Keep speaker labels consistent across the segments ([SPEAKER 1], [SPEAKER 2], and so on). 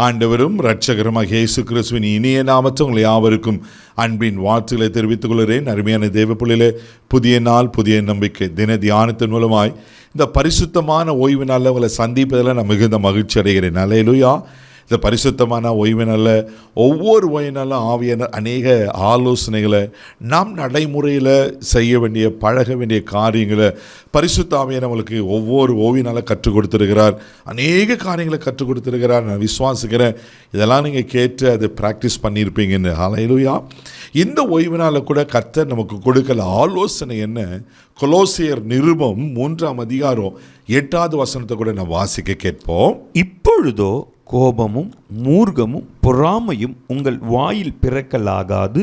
[SPEAKER 1] ஆண்டவரும் இரட்சகருமாக இயேசு கிறிஸ்துவின் இனிய நாமத்தில் உங்களை யாவருக்கும் அன்பின் வாழ்த்துக்களை தெரிவித்துக் கொள்கிறேன். அருமையான தேவ பிள்ளைகளே, புதிய நாள் புதிய நம்பிக்கை தின தியானத்தின் மூலமாய் இந்த பரிசுத்தமான ஓய்வு நாளில் உங்களை சந்திப்பதில் நான் மிகுந்த மகிழ்ச்சி அடைகிறேன். அல்லேலூயா. இந்த பரிசுத்தமான ஓய்வு நாளில் ஒவ்வொரு ஓய்வு நாளும் ஆவியான அநேக ஆலோசனைகளை நாம் நடைமுறையில் செய்ய வேண்டிய பழக வேண்டிய காரியங்களை பரிசுத்த ஆவியான நம்மளுக்கு ஒவ்வொரு ஓய்வு நாளில் கற்றுக் கொடுத்துருக்கிறார். அநேக காரியங்களை கற்றுக் கொடுத்துருக்கிறார். நான் விசுவாசிக்கிறேன் இதெல்லாம் நீங்கள் கேட்டு அதை ப்ராக்டிஸ் பண்ணியிருப்பீங்கன்னு. அல்லேலூயா. இந்த ஓய்வு நாளில் கூட கர்த்தர் நமக்கு கொடுக்கல ஆலோசனை என்ன? கொலோசியர் நிருபம் 3ஆம் அதிகாரம் 8வது வசனத்தை கூட நான் வாசிக்க கேட்போம்.
[SPEAKER 2] இப்பொழுதோ கோபமும் மூர்க்கமும் பொறாமையும் உங்கள் வாயில் பிறக்கலாகாது,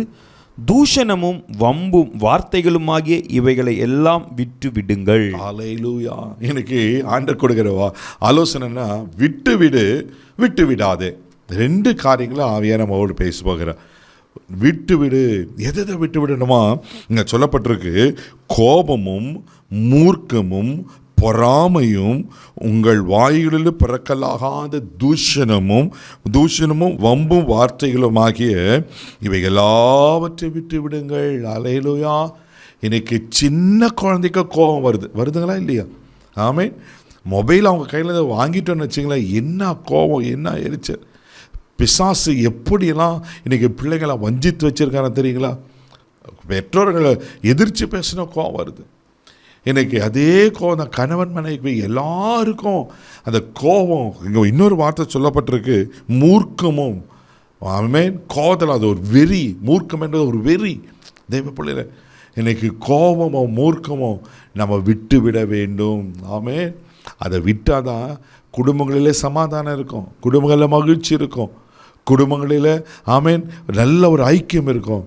[SPEAKER 2] தூஷணமும் வம்பும் வார்த்தைகளுமாகிய இவைகளை எல்லாம் விட்டு விடுங்கள்.
[SPEAKER 1] அல்லேலூயா. எனக்கு ஆண்டவர் கொடுக்கிற ஆலோசனைன்னா விட்டு விடு, விட்டு விடாதே. 2 காரியங்களும் ஆவியான நம்மோடு பேச போகிறார். விட்டு விடு. எதை விட்டு விடணுமா? இங்கே சொல்லப்பட்டிருக்கு, கோபமும் மூர்க்கமும் பொறாமையும் உங்கள் வாய்களில் பிறக்கலாகாத தூஷணமும் வம்பும் வார்த்தைகளும் ஆகிய இவை எல்லாவற்றை விட்டு விடுங்கள். அல்லேலூயா. இன்னைக்கு சின்ன குழந்தைக்கு கோபம் வருதுங்களா இல்லையா? ஆமென். மொபைல் அவங்க கையில் வாங்கிட்டோன்னு வச்சிங்களேன், என்ன கோபம், என்ன எரிச்சல். பிசாசு எப்படியெல்லாம் இன்றைக்கி பிள்ளைங்களை வஞ்சித்து வச்சுருக்காங்க தெரியுங்களா? பெற்றோர்களை எதிர்த்து பேசினா கோபம் வருது. இன்றைக்கி அதே கோபம் தான் கணவன் மனைவி எல்லாருக்கும் அந்த கோபம். இங்கே இன்னொரு வார்த்தை சொல்லப்பட்டிருக்கு, மூர்க்கமும். ஆமென். கோபத்தில் அது ஒரு வெறி. மூர்க்கம் என்றது ஒரு வெறி. தெய்வ பிள்ளைகளை இன்றைக்கி கோபமோ மூர்க்கமோ நம்ம விட்டு விட வேண்டும். ஆமென். அதை விட்டால் தான் குடும்பங்களிலே சமாதானம் இருக்கும், குடும்பங்களில் மகிழ்ச்சி இருக்கும், குடும்பங்களில் ஆமென் நல்ல ஒரு ஐக்கியம் இருக்கும்.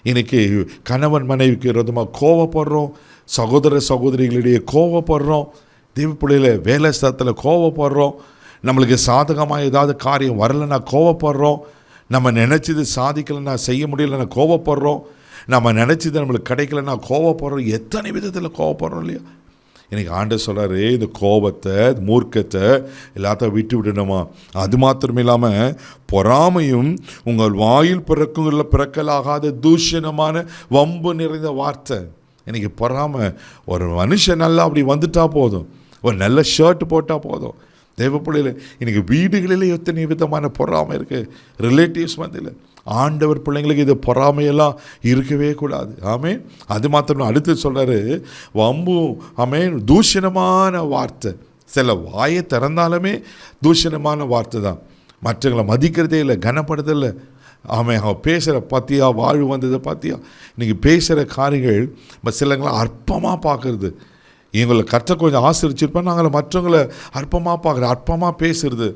[SPEAKER 1] இன்றைக்கி கணவன் மனைவிக்கு விரோதமாக கோபப்படுறோம், சகோதர சகோதரிகளிடையே கோபப்படுறோம், தெய்வ பிள்ளைகளை வேலை ஸ்தலத்தில் கோபப்படுறோம், நம்மளுக்கு சாதகமாக ஏதாவது காரியம் வரலைன்னா கோபப்படுறோம், நம்ம நினச்சது சாதிக்கலைன்னா செய்ய முடியலைன்னா கோபப்படுறோம், நம்ம நினச்சது நம்மளுக்கு கிடைக்கலன்னா கோபப்படுறோம். எத்தனை விதத்தில் கோபப்படுறோம் இல்லையா? இன்றைக்கி ஆண்டவர் சொல்கிறாரு, இந்த கோபத்தை மூர்க்கத்தை எல்லாத்தையும் விட்டு விடணுமா? அது மாத்திரமே இல்லாமல் பொறாமையும் உங்கள் வாயில் பிறக்கலாகாத தூஷணமான வம்பு நிறைந்த வார்த்தை. இன்றைக்கி பொறாமை. ஒரு மனுஷன் நல்லா அப்படி வந்துட்டால் போதும், ஒரு நல்ல ஷர்ட் போட்டால் போதும். தெய்வ பிள்ளையில் இன்றைக்கி வீடுகளில் எத்தனை விதமான பொறாமை இருக்குது. ரிலேட்டிவ்ஸ் மத்தியில் ஆண்டவர் பிள்ளைங்களுக்கு இது பொறாமையெல்லாம் இருக்கவே கூடாது. ஆமென். அது மாத்திரம் அடுத்து சொல்கிறாரு, வம்பும் ஆமென் தூஷணமான வார்த்தை. சில வாயை திறந்தாலுமே தூஷணமான வார்த்தை தான். மற்றவங்களை மதிக்கிறதே இல்லை, கனப்படுதலை. ஆமாம், அவன் பேசுகிற பார்த்தியா, வாழ்வு வந்ததை பார்த்தியா. இன்றைக்கி பேசுகிற காரியங்கள் சிலங்களை அற்பமாக பார்க்குறது. இவங்களை கர்த்தர் கொஞ்சம் ஆசிரிச்சிருப்பேன், நாங்கள் மற்றவங்களை அற்பமாக பார்க்குற, அற்பமாக பேசுகிறது.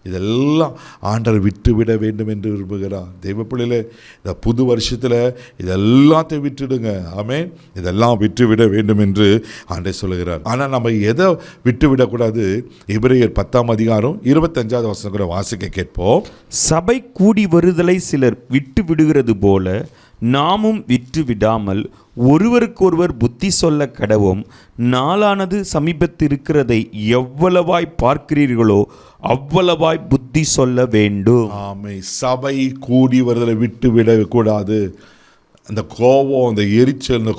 [SPEAKER 1] இதெல்லாம் ஆண்டவர் விட்டு விட வேண்டும் என்று விரும்புகிறார். தெய்வ பிள்ளைகளே, இந்த புது வருஷத்தில் இதெல்லாத்தையும் விட்டுடுங்க. ஆமென். இதெல்லாம் விட்டு விட வேண்டும் என்று ஆண்டவர் சொல்லுகிறார். ஆனால் நம்ம எதை விட்டு விடக்கூடாது? எபிரேயர் 10ஆம் அதிகாரம் 25வது வசனம் கூட வாசிக்க கேட்போம்.
[SPEAKER 2] சபை கூடி வருதலை சிலர் விட்டு விடுகிறது போல நாமும் விட்டு விடாமல் ஒருவருக்கொருவர் புத்தி சொல்ல கடவோம். நாளானது சமீபத்திருக்கிறதை எவ்வளவாய் பார்க்கிறீர்களோ அவ்வளவாய் புத்தி சொல்ல வேண்டும்.
[SPEAKER 1] ஆமை. சபை கூடி வருதலை விட்டு விடக்கூடாது. அந்த கோபம், அந்த எரிச்சல், இந்த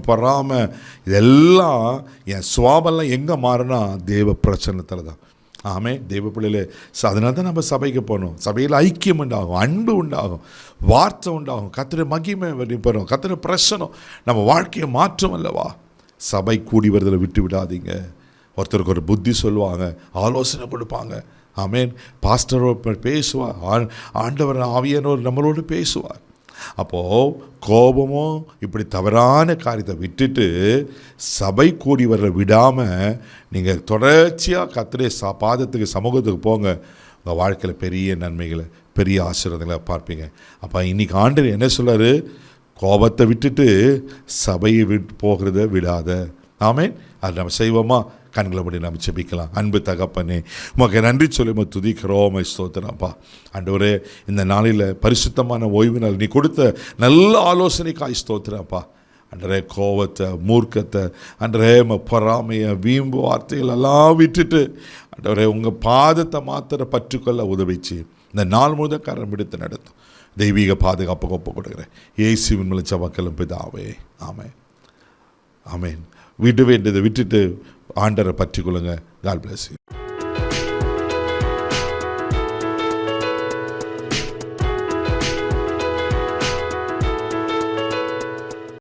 [SPEAKER 1] பொறாமை இதெல்லாம் என் சுவாபெல்லாம் எங்கே மாறுனா தேவ பிரச்சனத்தில் தான். ஆமே. தெய்வ பிள்ளைகளே, அதனால தான் நம்ம சபைக்கு போகணும். சபையில் ஐக்கியம் உண்டாகும், அன்பு உண்டாகும், வார்த்தை உண்டாகும், கர்த்தருடைய மகிமை வெளிப்படும், கர்த்தருடைய பிரசனம் நம்ம வாழ்க்கையை மாற்றம் அல்லவா? சபை கூடி வருதலை விட்டு விடாதீங்க. ஒருத்தருக்கு ஒரு புத்தி சொல்லுவாங்க, ஆலோசனை கொடுப்பாங்க. ஆமேன். பாஸ்டர் பேசுவார், ஆண்டவர் ஆவியானவர் நம்மளோடு பேசுவார். அப்போது கோபமும் இப்படி தவறான காரியத்தை விட்டுட்டு சபை கூடி வர விடாமல் நீங்கள் தொடர்ச்சியாக கர்த்தருடைய பாதத்துக்கு சமூகத்துக்கு போங்க. உங்கள் வாழ்க்கையில் பெரிய நன்மைகளை, பெரிய ஆசீர்வாதங்களை பார்ப்பீங்க. அப்போ இன்றைக்கி ஆண்டவர் என்ன சொல்கிறாரு? கோபத்தை விட்டுட்டு சபையை போகிறத விடாத. ஆமென். அது நம்ம செய்வோமா? கண்களை முடி நம்ம ஜெபிக்கலாம். அன்பு தகப்பனே, உமக்கு நன்றி சொல்லி துதிக்கிறோம், ஸ்தோத்திரம்ப்பா. ஆண்டவரே, இந்த நாளில் பரிசுத்தமான ஓய்வு நாள் நீ கொடுத்த நல்ல ஆலோசனைக்காய் ஸ்தோத்திரம்ப்பா. அன்றே கோபத்தை, மூர்க்கத்தை, அன்றே பொறாமையை, வீம்பு வார்த்தைகள் எல்லாம் விட்டுட்டு ஆண்டவரே உங்கள் பாதத்தை மாத்திர பற்றுக்கொள்ள உதவிச்சு இந்த நாள் முழுதும் கரம் பிடித்து நடத்தும். தெய்வீக பாதுகாப்புக்கு ஒப்பு கொடுக்குறேன் இயேசுவின் மூலம் ஜெபங்களும் பிதாவே, ஆமென். ஆமென். விட வேண்டியதை விட்டுட்டு ஆண்டரை பற்றி கொள்ளுங்க. God bless you.